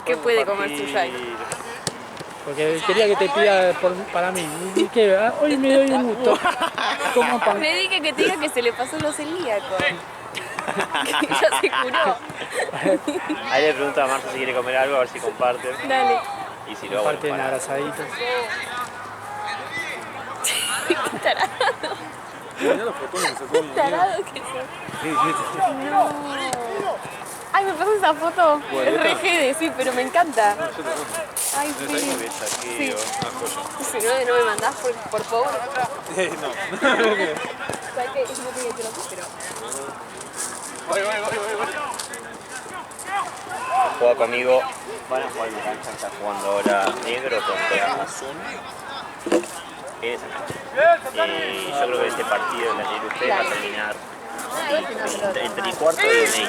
¿Qué puede comer Suyai? Porque quería que te pida para mí. ¿Y qué? Hoy me doy un gusto. Como pan. Me dije que te diga que se le pasó lo celíaco. Que ya se curó. Ahí le pregunto a Marta si quiere comer algo, a ver si comparten. Dale. Y si no, Comparten bueno, abrazaditos. Qué tarado. Mirá los fotones que sacó mi Qué amigo. tarado que sos. No. Ay, me pasó esa foto. Es re jede, sí, pero me encanta. Ay, sí. qué saqueo. Si no me mandás por favor. No. ¿Sabes qué? Es muy que quiero pero... Voy. Juega conmigo. Van a jugar en la cancha, está jugando ahora negro contra azul. Esa cancha. Y yo creo que este partido en la que ustedes va a terminar entre el cuarto y 20.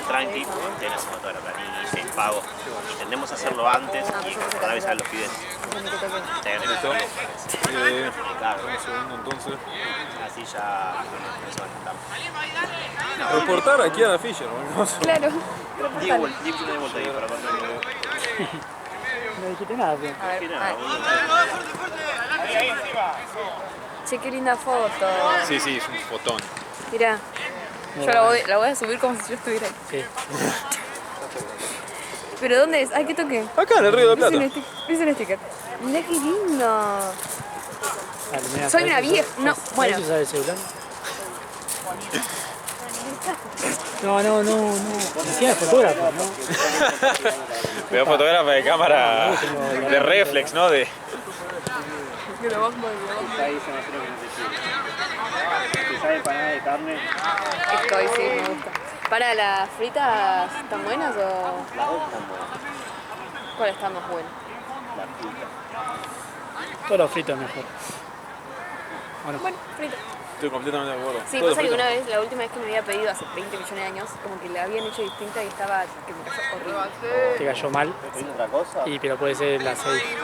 Tranqui, tenemos toda la planilla y pago. Intentemos hacerlo antes y cada vez a los pibes. ¿Listo? Un segundo entonces. Así ya no se van a estar. Reportar aquí a la Fisher, ¿no? Claro. 10 vueltas ahí para contar. No dijiste nada, pero. A ver, che, qué linda foto. Sí, es un fotón. Mirá. Yo la voy a subir como si yo estuviera ahí. Sí. ¿Pero dónde es? Ay, ¿qué toqué? Acá en el Río de la Plata. Dice un sticker. Mirá qué lindo. Dale, mira, Soy ¿sabes una usar- vieja. No, ¿sabes bueno. usar el celular? No. Decía fotógrafo, ¿no? Veo fotógrafa de cámara de reflex, ¿no? De... Ahí se me hace lo que necesito. Si sabe empanada de carne, Estoy, sí, me gusta. ¿Para las fritas están buenas o...? las dos están buenas. ¿Cuál está más buena? La frita. Todo lo frito es mejor. Bueno, frita. Estoy completamente de acuerdo. Sí, Todo pasa que frito. una vez, la última vez que me había pedido hace 20 millones de años, como que la habían hecho distinta y estaba, que me cayó horrible. Te cayó mal, ¿Tiene otra cosa? pero puede ser el aceite.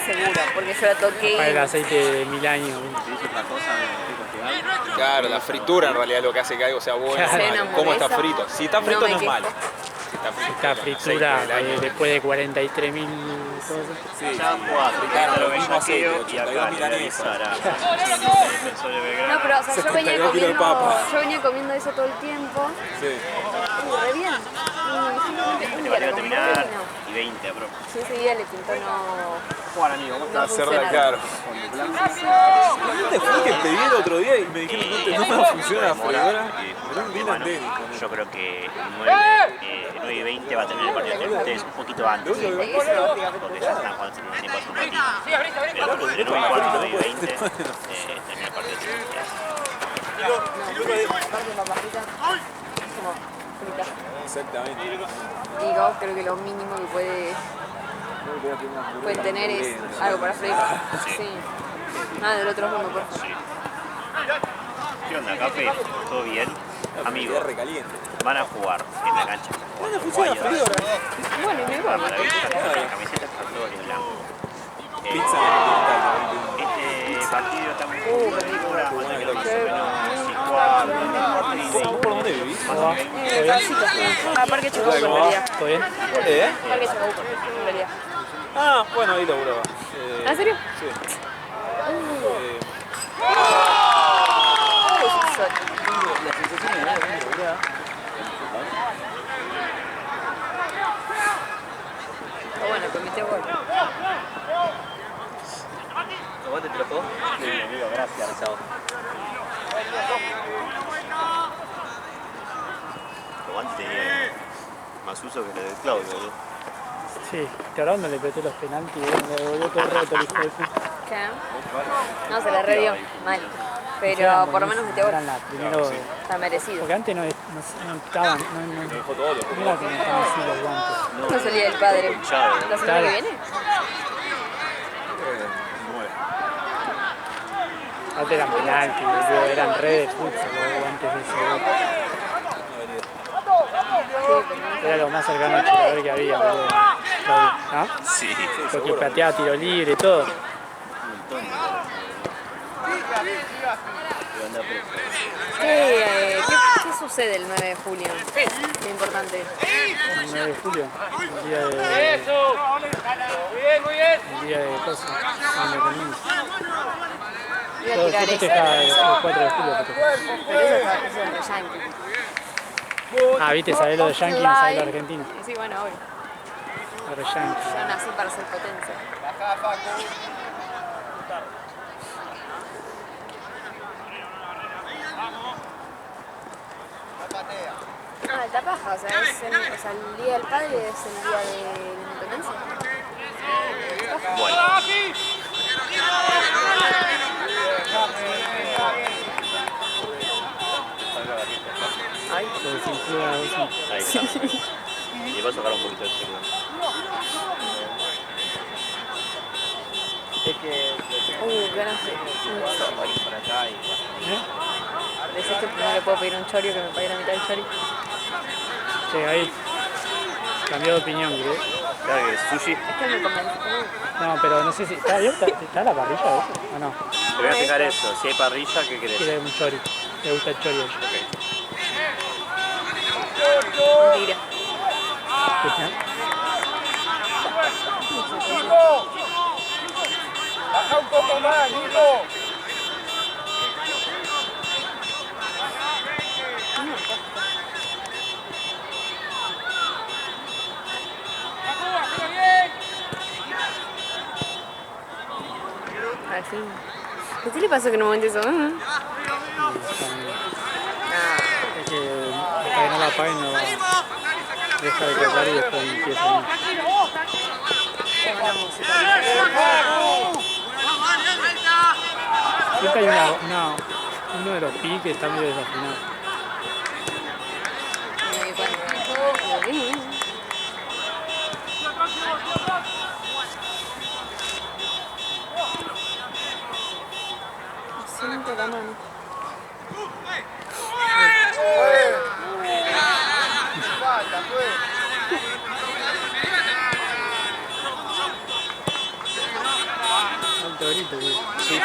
Seguro, porque yo la toqué Para el y... aceite de 1000 años. Si dice otra cosa, me estoy castigando. Claro, la fritura en realidad es lo que hace que algo sea bueno. Claro. o malo. ¿Cómo está frito? Si está frito No no, me es malo. quejo. Si está frito, Esta fritura aceite del año. después de 43.000 cosas. Sí, Ya jugaba frita, lo mismo aceite, bellaqueo y 82 acá le voy a milanesas. avisar a Defensor de Belgrano. No, pero o sea, yo 72 kilos de papa. venía comiendo eso todo el tiempo. Sí. Re bien. Y simplemente un Este día partido la a compré terminar y no. y 20 a pro. Sí, ese día le pintó no... Juan, amigo, ¿cómo estás? Hacerla funciona. caro. ¿Dónde fue que pedí el otro día y me dijeron no me funciona la freidora? Pero un bien Bueno, andénico. yo creo que 9 y 20 va a terminar el partido entre ustedes un poquito antes. Porque ya están jugando el tiempo hace un ratito. Pero entre 9 y 4 y 9 y 20 termina el partido entre ustedes. Aparte de papas fritas, como fritas. Exactamente. Digo, creo que lo mínimo que pueden tener es algo para freír. Sí. Nada del otro mundo, por favor. ¿Qué onda, Cape? ¿Todo bien? Amigo, Recaliente. van a jugar en la cancha. ¿Dónde funciona la freidora? Bueno, y me Una voy. maravilla, las camisetas están todas en blanco. Pizza Este partido está muy qué rico. ahora, falta que lo más o menos 4 ¿Vos por dónde vivís? Calcito. Ah, Parque Chacabuco en realidad. ¿Todo bien? Parque Chacabuco, en realidad. Ah, bueno, ahí laburaba. ¿En serio? Sí. La sensación de ver laburada. Pero bueno, permitió gol. ¿Vos te trajo? Sí, amigo, gracias, chao. Lo antes tenía más uso que lo de Claudio, ¿no? Sí, que ahora no le peté los penaltis y me devolvió todo el rato el hijo de puta. ¿Qué? No, se la redió. Mal. Pero por lo menos metió gol. Eran las primero. Está merecido. Porque antes no estaban, no era que no estaban así los guantes. No salía el padre. ¿La semana que viene? Antes eran penaltis, boludo, eran redes de futsal los guantes de ese. Era lo más cercano al chilador que había, boludo. ¿Ah? Sí, Porque pateaba tiro libre y todo. que anda preso. ¿Qué sucede el 9 de julio? Qué importante. El 9 de julio, el día de... El día de cosas, de independencia. Voy a Todo tirar se eso. festeja el 4 de julio. Pero eso es de Yankee. Ah, viste, sabés lo de Yankee, no sabés lo de Argentina. Sí, bueno, obvio. Lo de Yankee. Yo nací para ser potencia. Ah, está paja, o sea, el día del padre es el día de la independencia. Bueno. Ay, Se desinflua eso. Ahí está. Y voy a sacar un poquito de celular. Es que ganas de un chori. por acá y Decís que no le puedo pedir un chori o que me pague la mitad del chori. Che, ahí. Cambió de opinión, creo. claro que sushi. Es que me convence. No, pero no sé si... ¿Está abierta? ¿Está la parrilla eso? ¿O no? Te voy a fijar eso. Si hay parrilla, ¿qué querés? Quiere un chori. Le gusta el chori a ella. Mentira. Baja un poco más, Nico. Al fin. ¿Qué le pasó que no momento eso? Es que hasta que no la apaguen no deja de cargar y después empieza a ir. Siempre hay uno de los pi que está medio desafinado. Siento la mano. Alto grito, güey. Sí.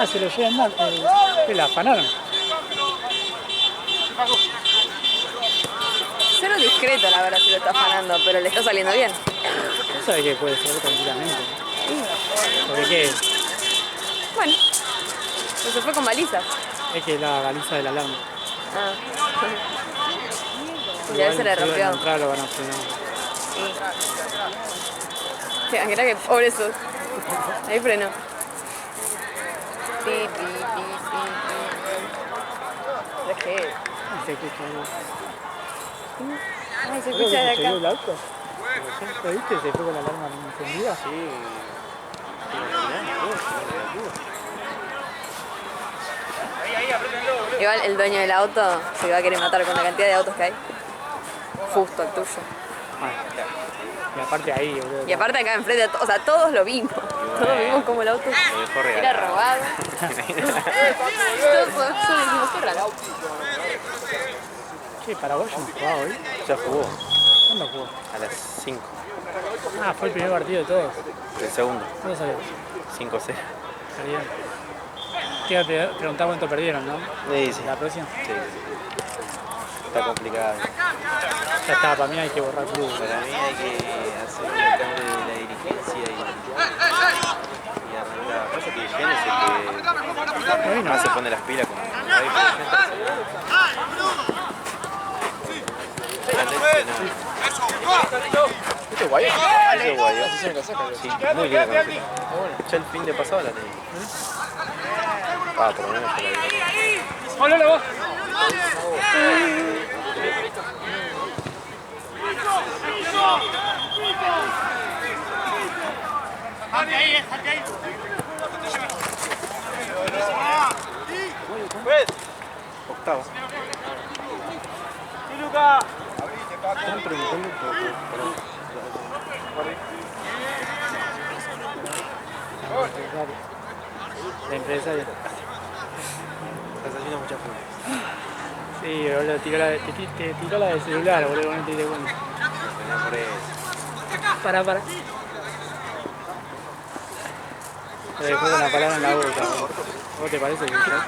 Ah, se lo llevan mal. Que la afanaron. Cero discreto, la verdad, si lo está afanando, pero le está saliendo bien. No sabe que puede ser tranquilamente. ¿Porque qué? Bueno, pero se fue con baliza. Es que la baliza de la alarma. Ah. Y a él se le rompió. Al entrar lo van a frenar. Sí, aunque era que pobre eso. Ahí frenó. Pi, pi, pi, pi, pi. ¿Qué? No sé qué es algo. Ay, se Creo que escucha de se cayó el acá. auto. ¿Lo viste? Se fue con la alarma encendida. Sí. Igual el dueño del auto se va a querer matar con la cantidad de autos que hay. Justo el tuyo. Ah, y aparte ahí, boludo. Y aparte acá enfrente, o sea, todos lo vimos. Todos vimos como el auto era robado. Todos dijimos, qué raro. Che, Paraguay no jugaba hoy. Ya jugó. ¿Cuándo jugó? A las 5. Ah, fue el primer partido de todos. El segundo. ¿Cuándo salió? 5-0. Perdieron. Te iba a preguntar cuánto perdieron, ¿no? Sí, sí. La próxima. Sí. Está complicado. Ya está, para mí hay que borrar club. Para mí hay que hacer un cambio de la dirigencia y arrancar. Pasa que Vivian es el que más se pone las pilas con Gaby ¿Este es guayo? Ese es guayo. Sí, muy bien. Ya el fin de pasado la tenía. Ah, por lo menos yo la vi. ¡Hola, vos! Octavo. Están preguntando La empresaria. Estás haciendo muchas fotos. Sí, boludo, te tiró la del celular, boludo, no te diste cuenta. No por eso. Para. Le dejó con la palabra en la boca. ¿Vos te parece que Ahora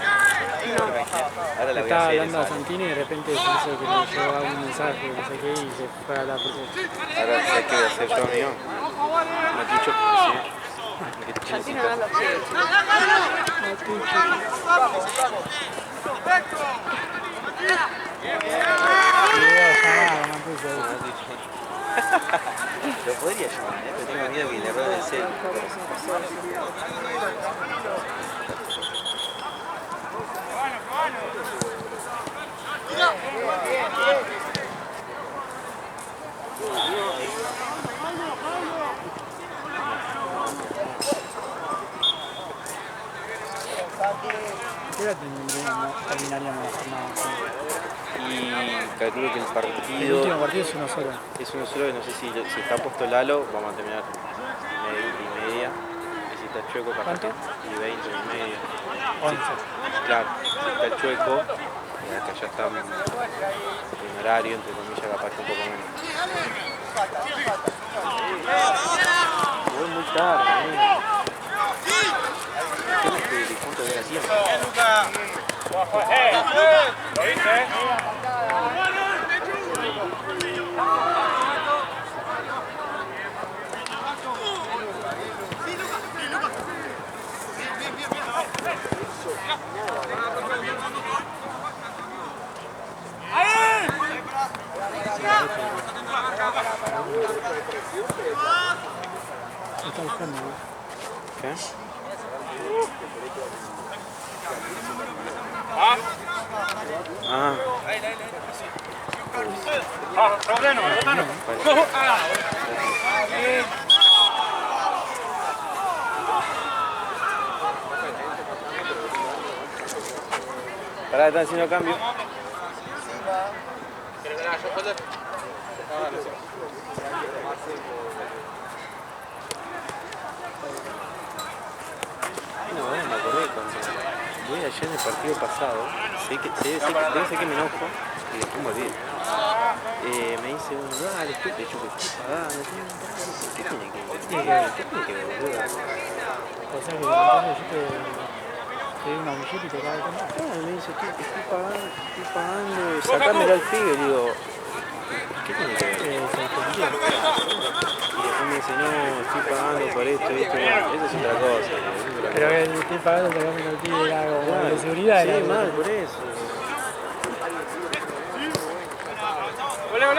la voy a estaba hacer. hablando a Santini y de repente se hizo que le llegaba un mensaje, no sé qué, y se fue a hablar por eso? Ahora, ¿sabes qué voy a hacer yo, amigo? No te dicho Santini no lo sé. Lo podría llamar, pero tengo miedo que le roben el cel. ¿Qué hora terminaríamos la jornada? Y calculo que el El partido último partido es uno solo. es uno solo, que no sé si está puesto Lalo, vamos a terminar 1:30. Y si está Chueco, capaz ¿Cuánto? y 20:30. 11. Claro, si está el Chueco, que ya está en horario, entre comillas, capaz que un poco menos. Voy muy tarde, tengo que disfrutar de la tiempo. ¿Lo viste? Está buscando, ¿no? ¿Qué? Ah. Rodeno. Pará, están haciendo cambio. No, me acordé cuando voy ayer en el partido pasado, debe ser que me enojo y después me olvido. Me dice uno, dale, yo que estoy pagando, ¿qué tiene que ver? ¿Qué tiene que ver, boludo? O sea que entonces yo te doy una billete y te cae con No, me dice, estoy pagando, sacámelo al pibe, digo, ¿qué tiene que ver? Y después me dice, no, estoy pagando por esto, eso es otra cosa. Pero que estoy pagando te cambio el pibe y algo de seguridad. Sí, era mal, por eso. Ole.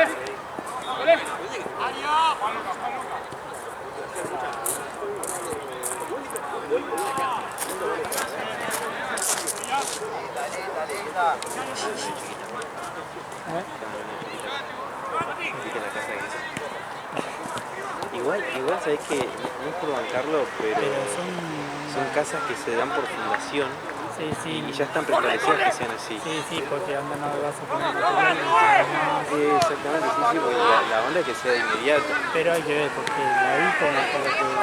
Igual sabés que no es por bancarlo, pero son casas que se dan por fundación Sí. y ya están preestablecidas que sean así. Sí, porque anda no vas a poner Exactamente, sí, porque la onda es que sea de inmediato. Pero hay que ver, porque la vi por lo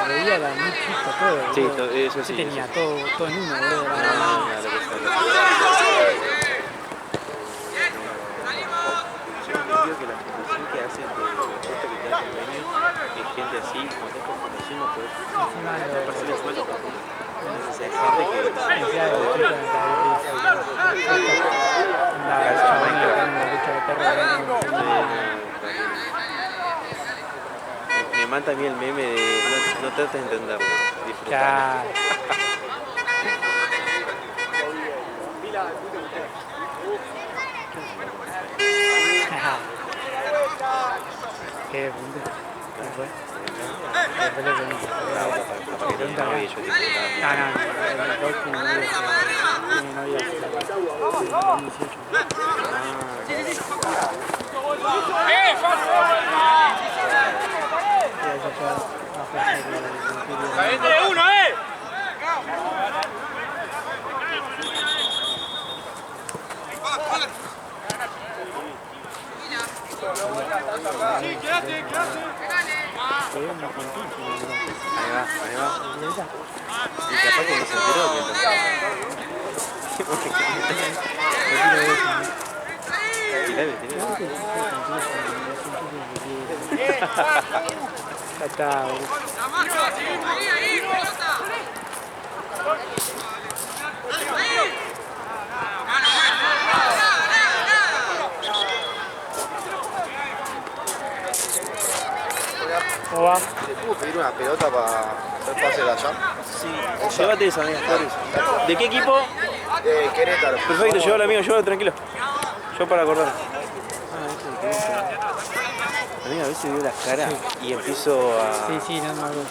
que veía era muy chico todo. Sí, boludo. eso sí. Yo tenía todo en uno, boludo. No, Era- lo que sea. Yo creo que la fundación que hacen de esto que te da convenio es gente así, como te por fundación no puedes Encima de pasar el sueldo tampoco. Entonces hay gente que decía de chico en la lucha de perro. me mata a mí el meme de no trates de entenderlo, disfrutar. Ya. ¿Qué punto? ¿Qué fue? Después le pregunto. Capaz que tiene novia y yo disfrutando. No, el próximo no tiene novia hace 2018. ¡De uno, esa. Y capaz que no se enteró que tirale. Ya está, boludo. ¿Cómo va? ¿Te puedo pedir una pelota para hacer pase de allá? Sí, llévate esa, amiga, por eso. ¿De qué equipo? Querétaro. Perfecto, llévala, amigo, llévala tranquilo. Yo para acordar. Amiga, a veces veo las caras y empiezo a... Sí, no me acuerdo.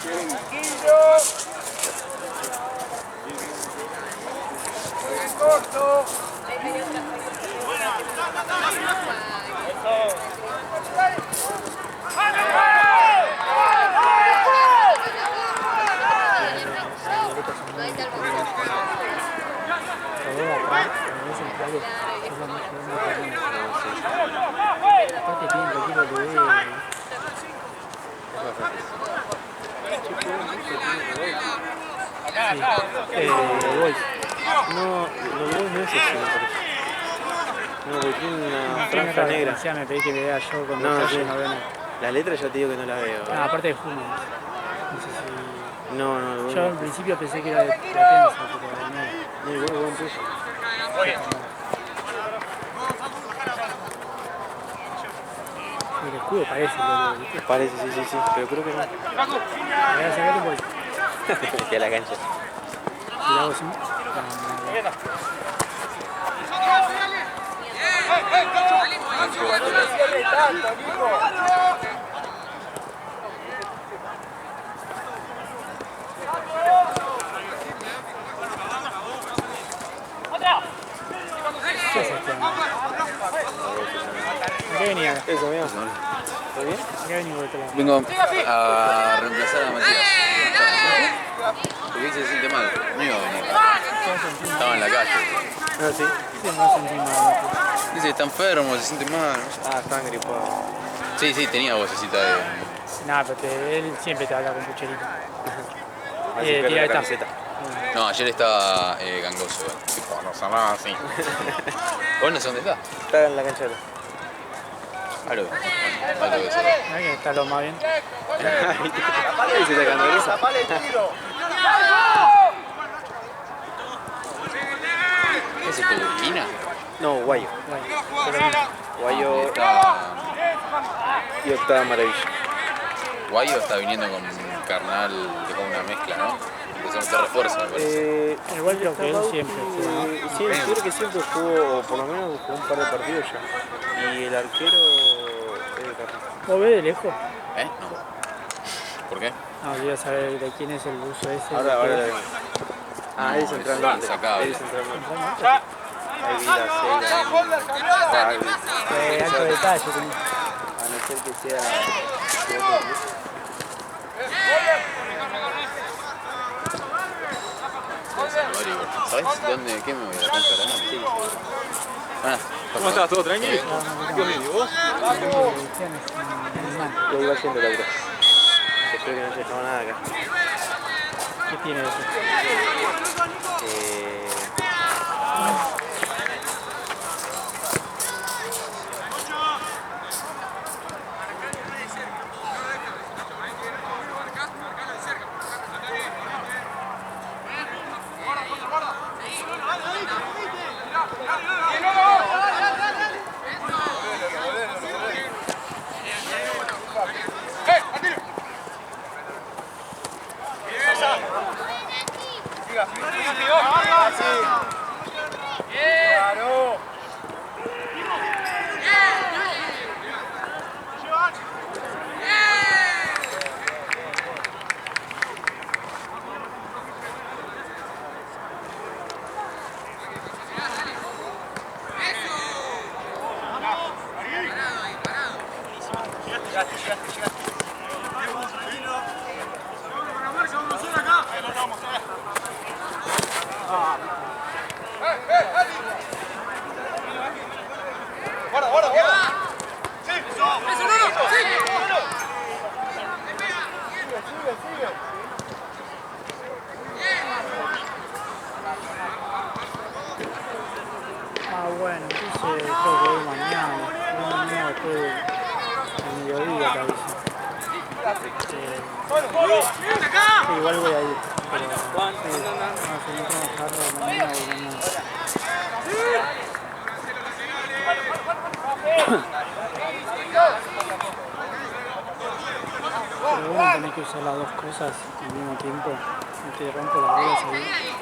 No es así, me parece. No, porque tiene una franja negra. Me pedí que le vea yo con No, detalle, yo- no veo nada. La letra ya te digo que no la veo. Ah, aparte de Juno. No sé si... No, Yo al principio pensé que era de Platense, pero no. no, igual buen precio. El escudo parece, ¿viste? Parece, sí, pero creo que no. Me voy a sacar un poco. Que a la cancha. Si lo hago así. ¿Qué haces, este año? ¿A qué venía? Eso, amigo. ¿Todo bien? ¿A qué venía por este lado? Vengo a reemplazar a Matías. Porque él se siente mal. No iba a venir. Estaba en la calle. Ah, sí. Sí, no sentí nada. Dice que está enfermo, se siente mal. Ah, estaban gripados. Sí, tenía vocecita de... Nada, pero él siempre te habla con pucherito. Así que tira la esta. camiseta. No, ayer estaba gangoso. Tipo, no sonaba así. ¿Vos no sé dónde está? Está en la cancha. Algo. Algo que ser. Mirá que está lo más bien. Ahí se sacando risa. ¿Qué es esto, Burkina? No, Guayo. Guayo Está... y Octava Maravilla. Guayo está viniendo con Carnal de como una mezcla, ¿no? Empezó a hacer refuerzo, me parece. Igual creo que él siempre. Sí, yo creo que siempre jugó, o por lo menos jugó un par de partidos ya. Y el arquero es de Carnal. ¿Vos ves de lejos? No. ¿Por qué? No, quería saber de quién es el buzo ese. Ahora la veo. Ah, es central norte. insacable. Es central norte. Ahí vi la serie. Alto detalle tenés. A no ser que sea... ¿Sabes dónde? ¿Qué me voy a la cancha de la noche? Sí. ¿Cómo estás? ¿Todo tranquilo? ¿Vos? Yo iba yendo, Laura. Espero que no te dejado nada acá. ¿Qué tiene eso? Sí, igual voy a ir. Pero, sí, si no trabajar mañana o mañana. Pero bueno, tenés que usar las dos cosas al mismo tiempo. No te rompo las bolas ahí.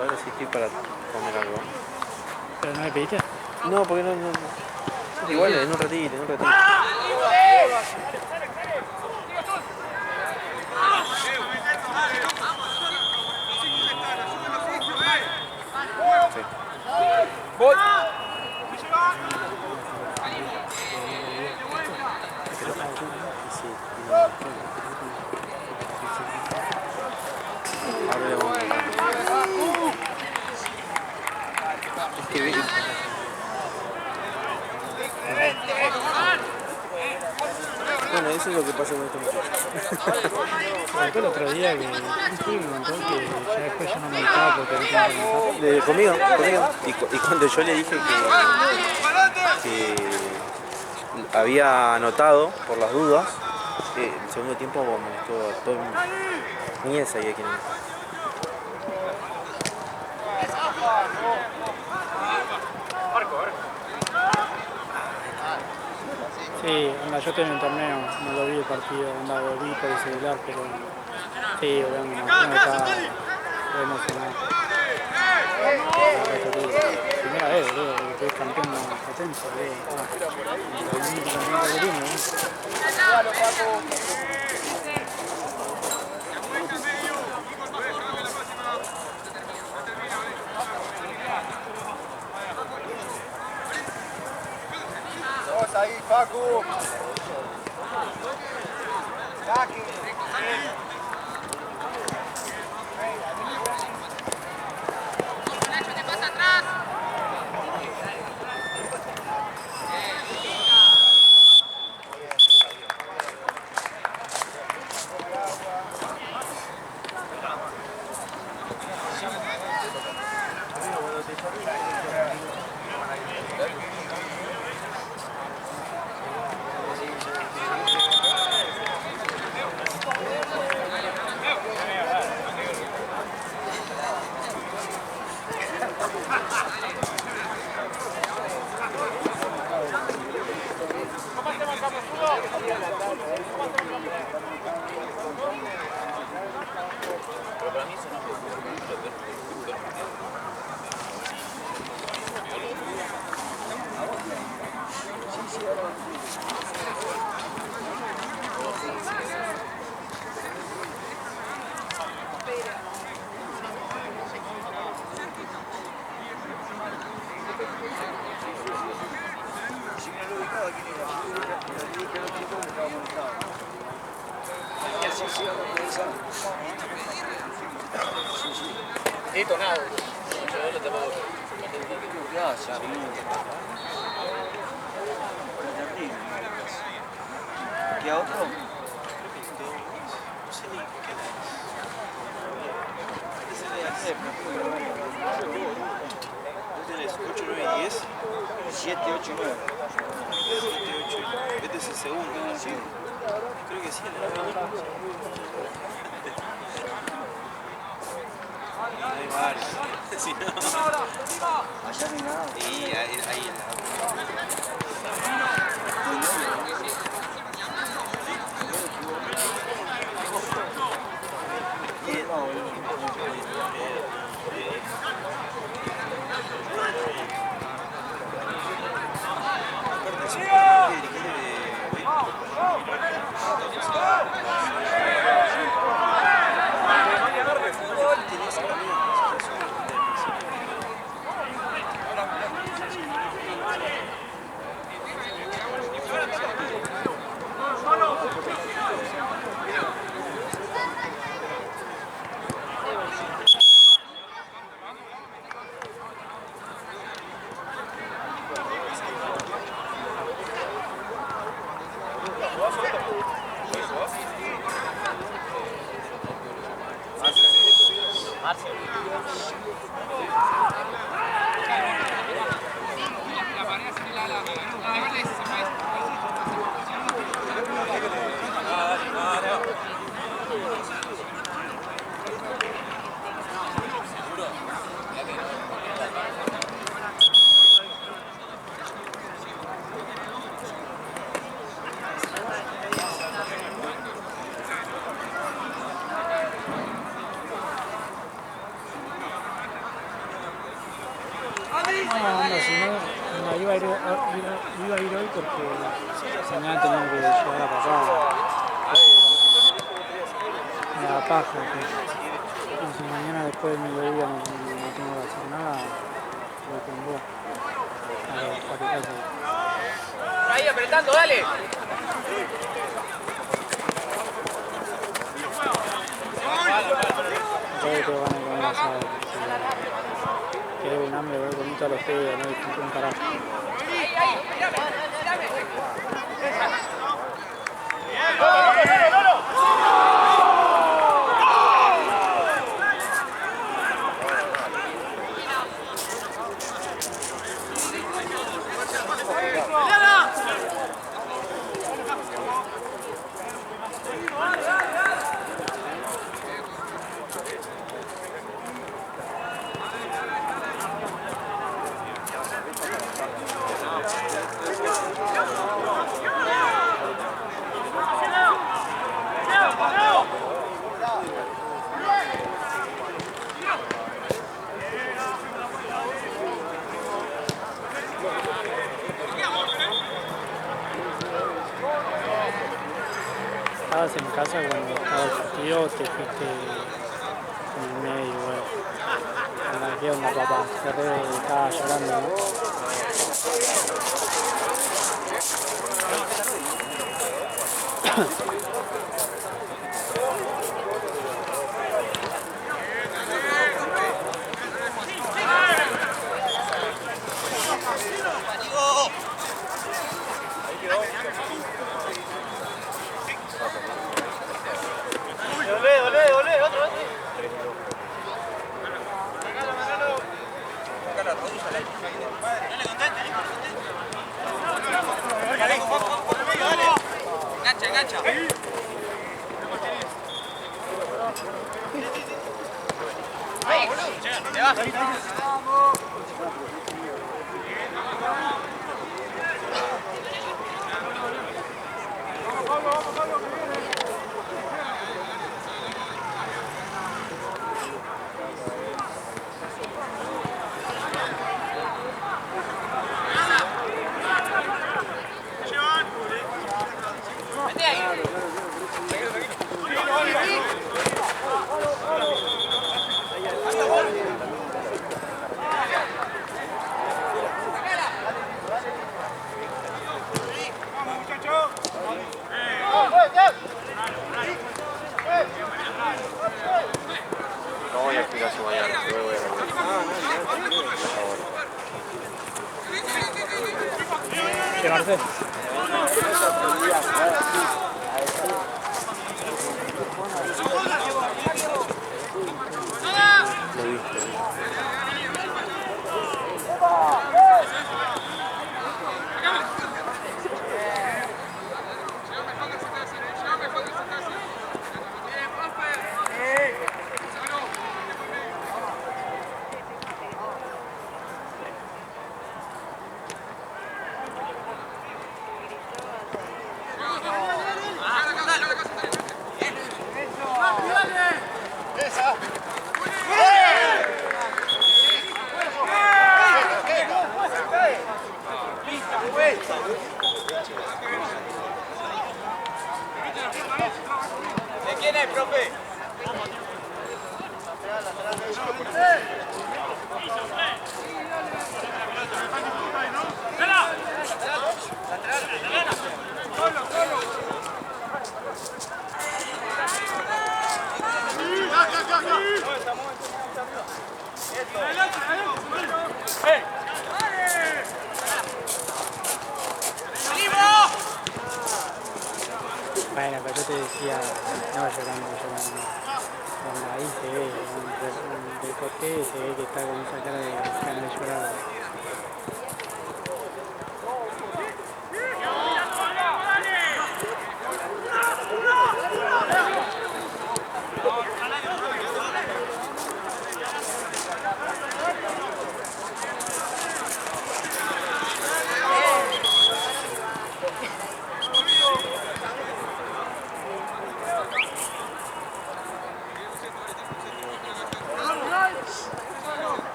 Ahora sí estoy para comer algo. ¿Pero no me pediste? No, porque no. Igual, en un ratito, Voy. Ahora le vamos a bueno, eso es lo que pasa con este muchacho. Fue el otro día que me contó que ya después ya no me gustaba porque no tenía que mensaje. Conmigo. Y cuando yo le dije que había anotado por las dudas, el segundo tiempo molestó a todo el mundo. Ni él sabía quién era. Sí, onda, yo estoy en el torneo, no lo vi el partido, onda, lo vi por el celular, pero sí, me imagino que estaba re emocionado. Primera vez, boludo, que es campeón de potencia, boludo. El único campeonato que tiene, Vamos ahí, Facu. Saque. Detonado. ¿Qué otro? ¿Tenés 8, 9 y 10? 7, 8, 9. 7, 8. Este es el segundo. Sí. Creo que sí. Hay varios. Sí, no. Allá no hay nada. Y ahí Iba a ir hoy porque mañana tenía que llevar a papá. Me da paja. Y si mañana después del mediodía no tengo que hacer nada, voy con vos. A tu casa. Ahí apretando, dale. Yo tengo ganas de comer asado. Quiero un hambre, voy bonito a los pibes, no disfruto un carajo. Estabas en casa cuando estaba el partido, te fuiste en el medio, bueno. ¿Qué onda, papá? Estaba llorando, ¿no? Olé, otro. Engancha. Ahí, te vas. viste, Marcel? Lo he visto. ¿De quién es, profe? Bueno, pero yo te decía, no llorando. Ahí se ve, del corte se ve que está con esa cara de ganas de llorar.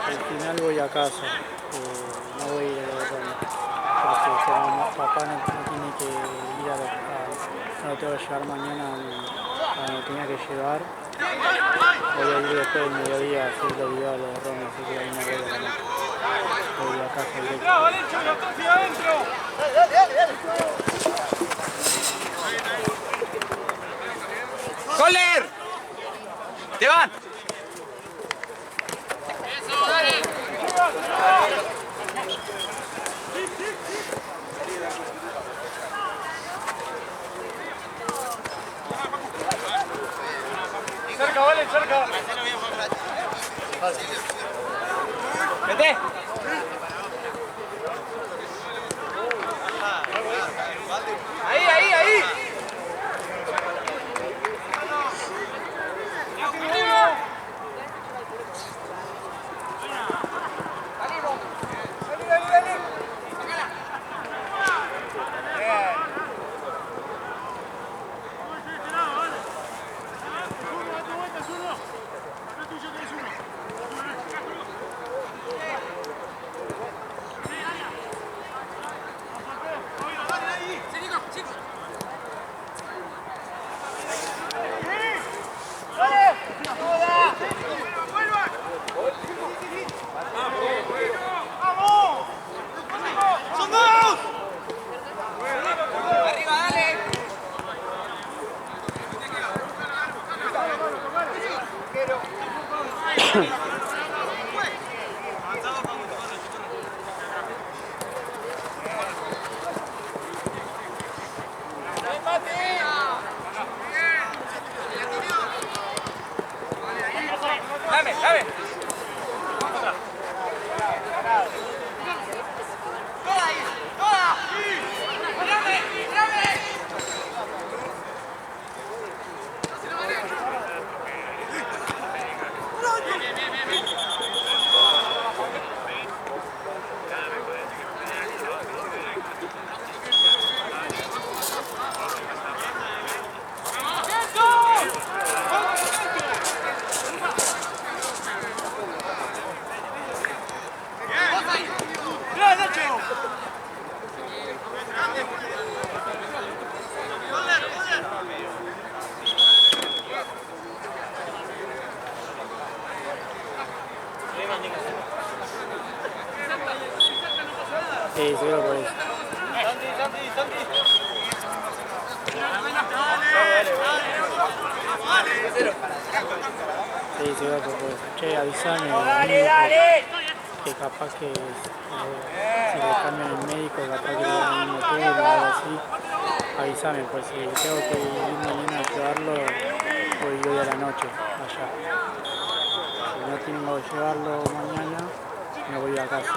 Al final voy a casa, no voy a ir a la Roma, porque como papá no tiene que ir no lo tengo que llevar mañana a donde tenía que llevar, voy a ir después del mediodía a hacerle olvidar a los de Roma, así que ahí no voy a ganar. Voy a casa directo. ¡Coller! ¡Te van! Cerca, vale, cerca. ¡Vete! ¡Ahí! Dame. Sí, seguro por eso. Sí, seguro por eso. Che, avísame que capaz que si le cambian el médico, capaz que le dan el mismo turno o algo así. Avísame, pues si tengo que ir mañana a llevarlo, voy hoy a la noche allá. Si no tengo que llevarlo mañana, me voy a casa.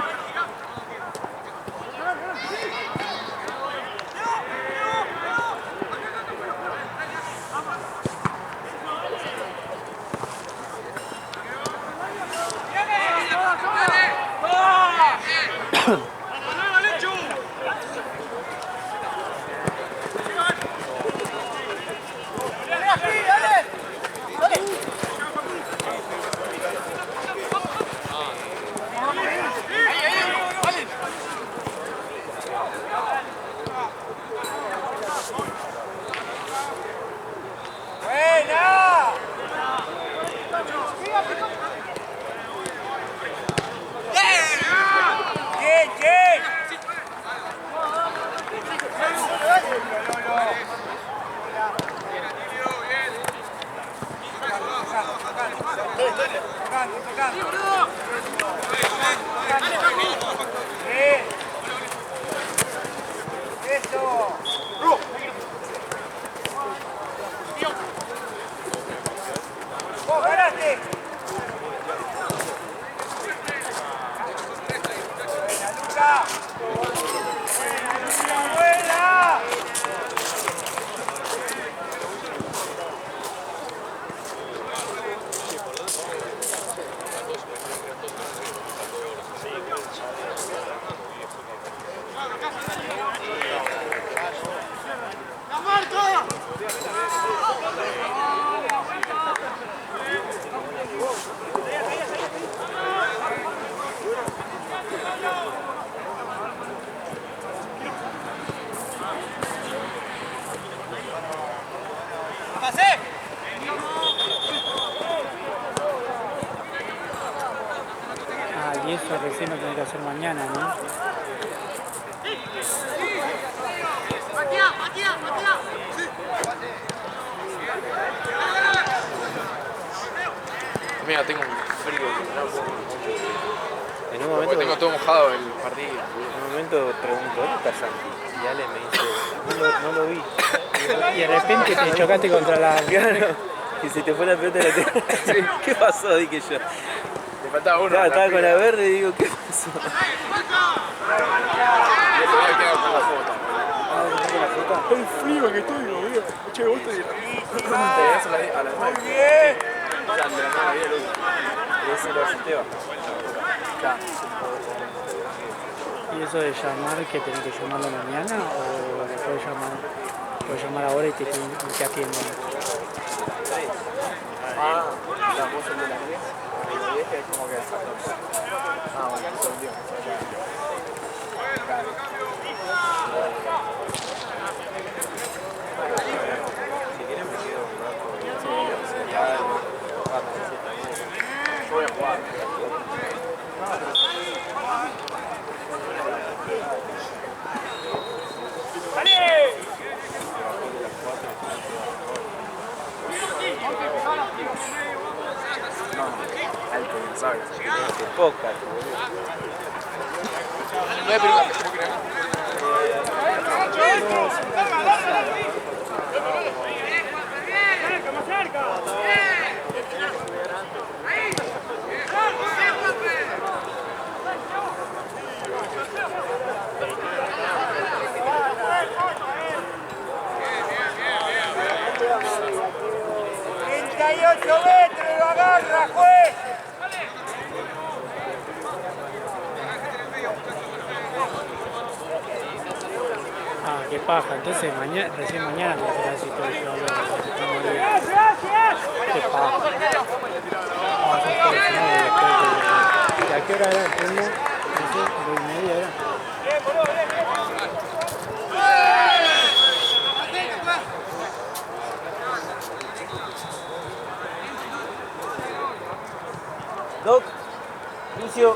Y eso recién lo tengo que hacer mañana, ¿no? Mira, tengo un frío que no puedo mucho. En un momento tengo todo mojado el partido. En un momento pregunto, ¿dónde está Santi? Y Ale me dice, no lo vi. Y de repente te chocaste contra la... Claro. Y se te fue la pelota de la tele. Sí. ¿Qué pasó? Dije yo. Le faltaba uno. Claro, estaba con la verde y digo, ¿qué pasó? Y eso me había quedado con la foto. ¿La foto? El frío que estoy, boludo. Che, vos te Te a las 9. Muy bien. Ya, de la nada había luz. Y ese lo hace Teba. Ya. ¿Y eso de llamar, que tenés que llamarlo mañana o le puedes llamar ahora y te atienden? Ah, la voz de las 10. Y las 10 es como que hasta 12. Ah, bueno, eso es bien. Si quieren me quedo un rato. Yo voy a jugar. Alto mensaje. De poca, boludo. No hay preguntas, creo que no. ¡38 metros! ¡Lo agarra, juez! Ah, qué paja. Entonces recién mañana te vas a hacer así todo eso. Qué paja. Ah, son todos, ¿no? ¿Y a qué hora era el turno? No sé, 2:30 era. Doc, inicio.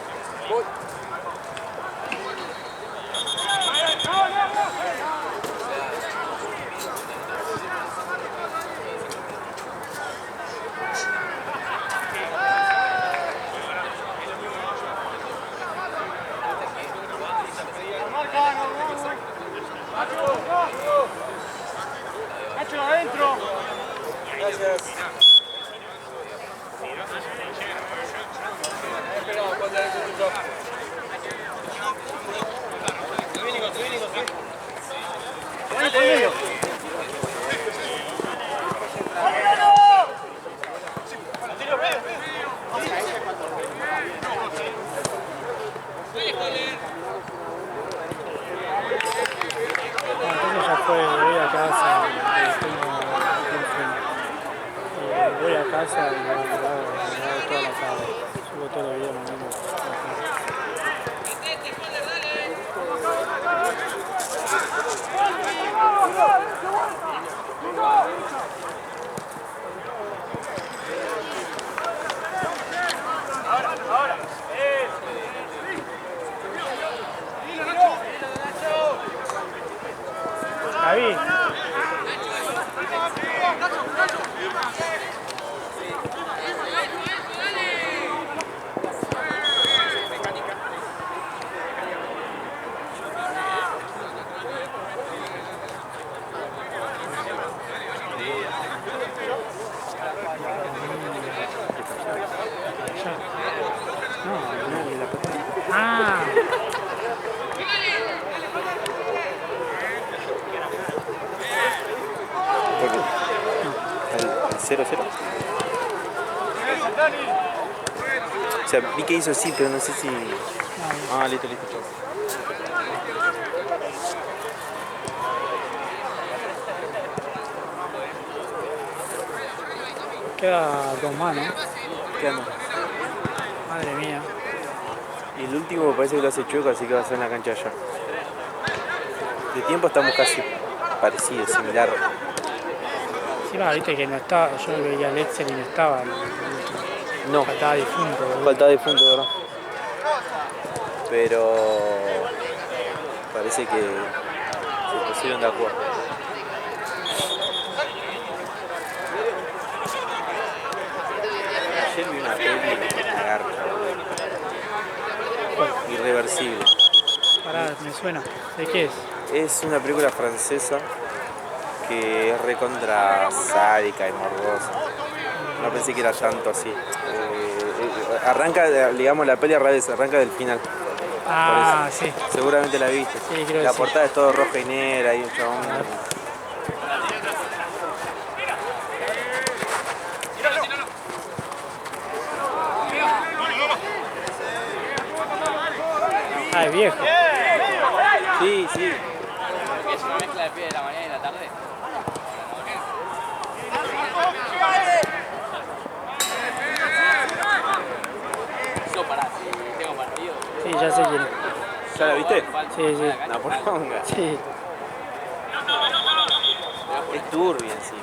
Entonces ya fue, voy a casa, voy a casa y lo hago toda la tarde. Subo todo el video mañana. Javi. Ah. Al 0-0. O sea, vi que hizo sí, pero no sé si... Ah, listo. Queda 2 manos. ¿Qué anda? Madre mía. Y el último parece que lo hace chueco, así que va a ser en la cancha allá. De tiempo estamos casi parecidos, similar. Sí, va, viste que no estaba, yo lo veía a Letzer y no estaba. No, Faltaba difunto. ¿verdad? faltaba difunto, ¿verdad? Pero parece que se pusieron de acuerdo. Ayer vi una peli de agarra. Irreversible. Pará, me suena. ¿De qué es? Es una película francesa que es recontra sádica y morbosa. No pensé que era tanto así. Arranca, digamos, la peli arranca del final. Ah, sí. Seguramente la viste. Sí, creo la que portada es todo roja y negra y un chabón. Ah, es viejo. Sí, sí. ¿Es una mezcla de pie de la mañana y la tarde? Yo pará, si tengo partido. Sí, ya sé quién es. ¿Ya la viste? Sí, sí. La poronga. Sí, Es turbia encima.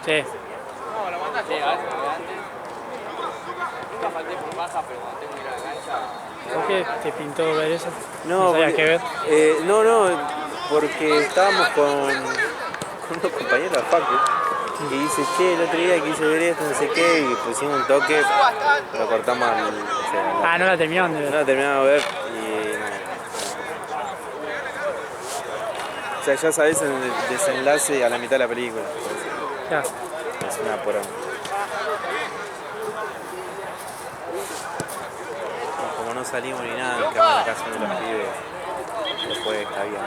sí. No, lo mandaste. Sí, a veces me antes. Nunca falté por baja, pero cuando tengo que ir a la cancha. ¿Por qué te pintó ver eso? No, sabías porque- qué ver. no, porque estábamos con unos compañeros de Facu y dice, che, el otro día quise ver esto, no sé qué, y pusimos un toque, lo cortamos al... o sea, Ah, no la terminaron de no ver. la terminamos de ver y nada. O sea, ya sabes el desenlace a la mitad de la película. Ya. Es una poronga. Y como no salimos ni nada, nos quedamos en la casa de los pibes. Después está bien.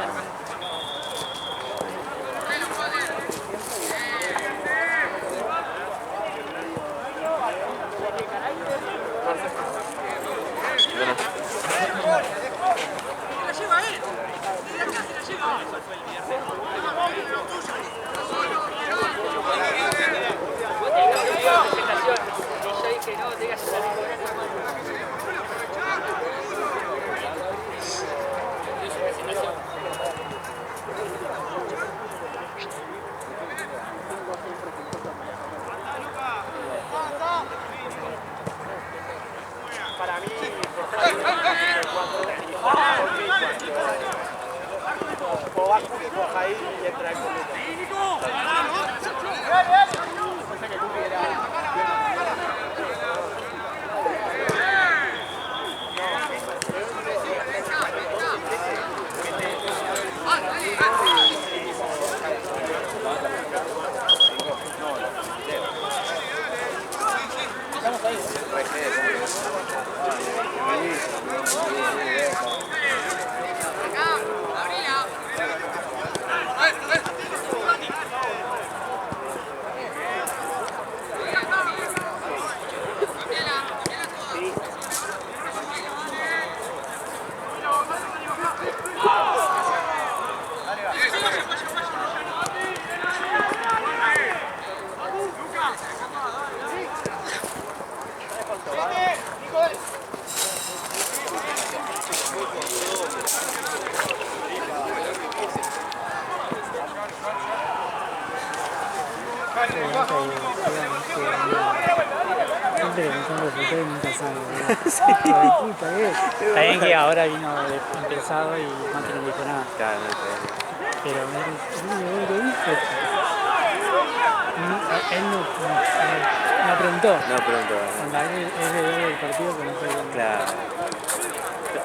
Siempre que me pongo el fútbol nunca sabe. Está bien que ahora vino empezado y Mati no dijo nada. Claro, no sé. Pero lo dijo. Él no preguntó. No, pronto. Cuando es de ver el partido, pero no preguntó. Claro.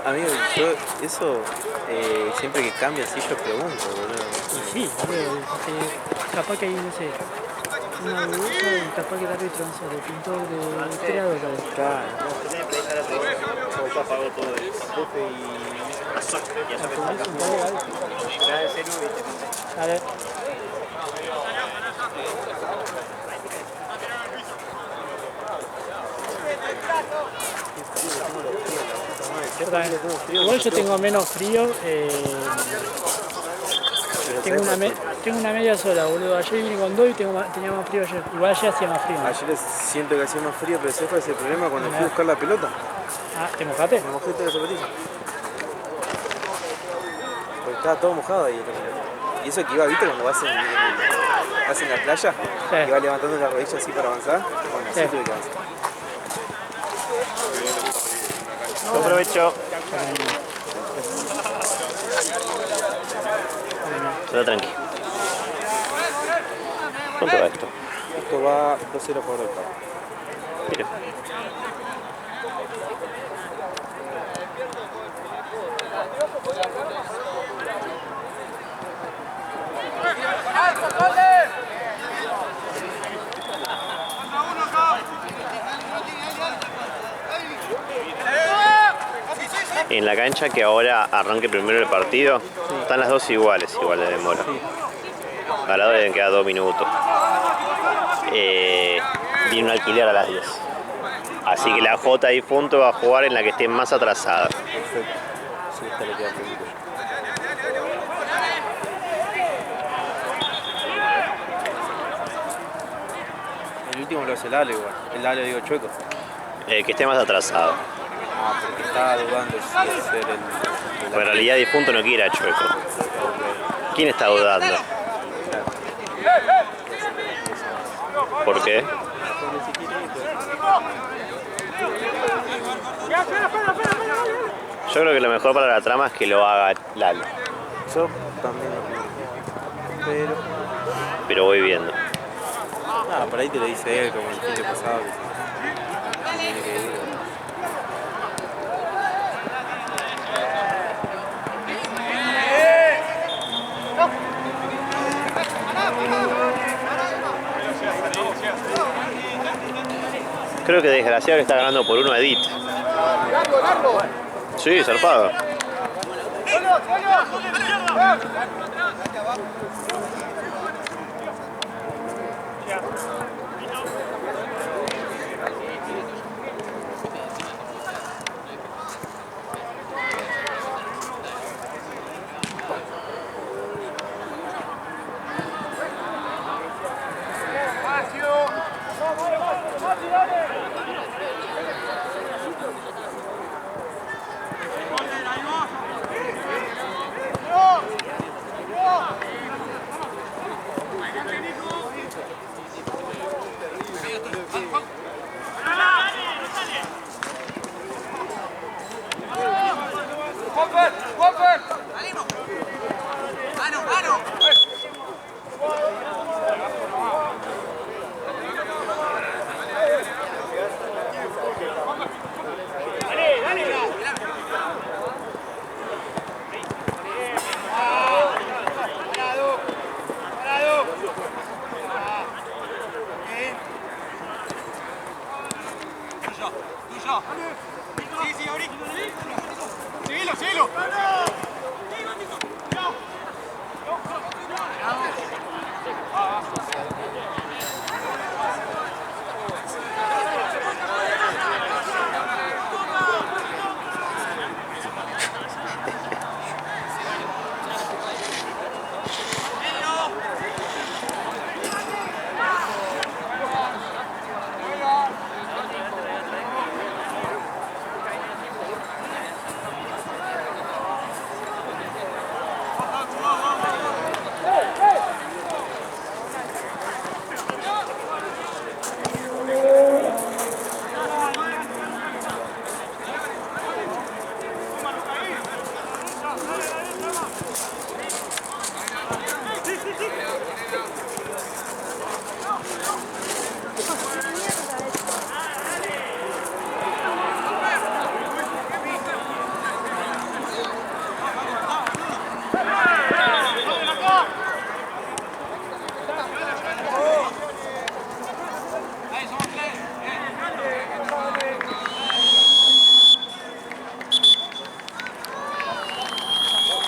Amigo, yo eso siempre que cambia así yo pregunto, boludo. Y sí, boludo, porque capaz que hay, no sé, una duda y capaz que el árbitro, no sé, le pintó de creado tal vez. Claro. Yo apago todo el profe y eso me está en serio, ¿viste? Dale. Igual yo tengo menos frío, tengo una media sola, boludo. Ayer vine con 2 y tenía más frío ayer. Igual ayer hacía más frío, ¿no? Ayer siento que hacía más frío, pero ¿sabes cuál es el problema? Cuando fui a buscar la pelota, Ah, ¿te mojaste? me mojé toda la zapatilla. Porque estaba todo mojado ahí. Y eso que iba, ¿viste? Cuando vas en la playa, Sí. y vas levantando la rodilla así para avanzar. Bueno, así Sí. tuve que avanzar. Buen provecho. Todo tranqui. ¿Cuánto va esto? Esto va 2-0 por el Pau. Mira. En la cancha que ahora arranque primero el partido, están las dos igual de demora. A la hora deben quedar 2 minutos. Viene un alquiler a las 10. Así que la J difunto va a jugar en la que esté más atrasada. Perfecto. Sí, esta le queda poquito. El último lo hace el Ale igual. El Ale digo Chueco. Que esté más atrasado. Ah, porque estaba dudando si hacer el Pero en realidad difunto no quiere a Chueco. ¿Quién está dudando? ¿Por qué? Yo creo que lo mejor para la trama es que lo haga Lalo. Yo también lo creo. Pero voy viendo. Nada, por ahí te lo dice él como el fin de pasado. Que tiene que ir. Creo que desgraciado que está ganando por 1 a Edith. Sí, zarpado. Sí, sí, ahorita. Seguilo, seguilo.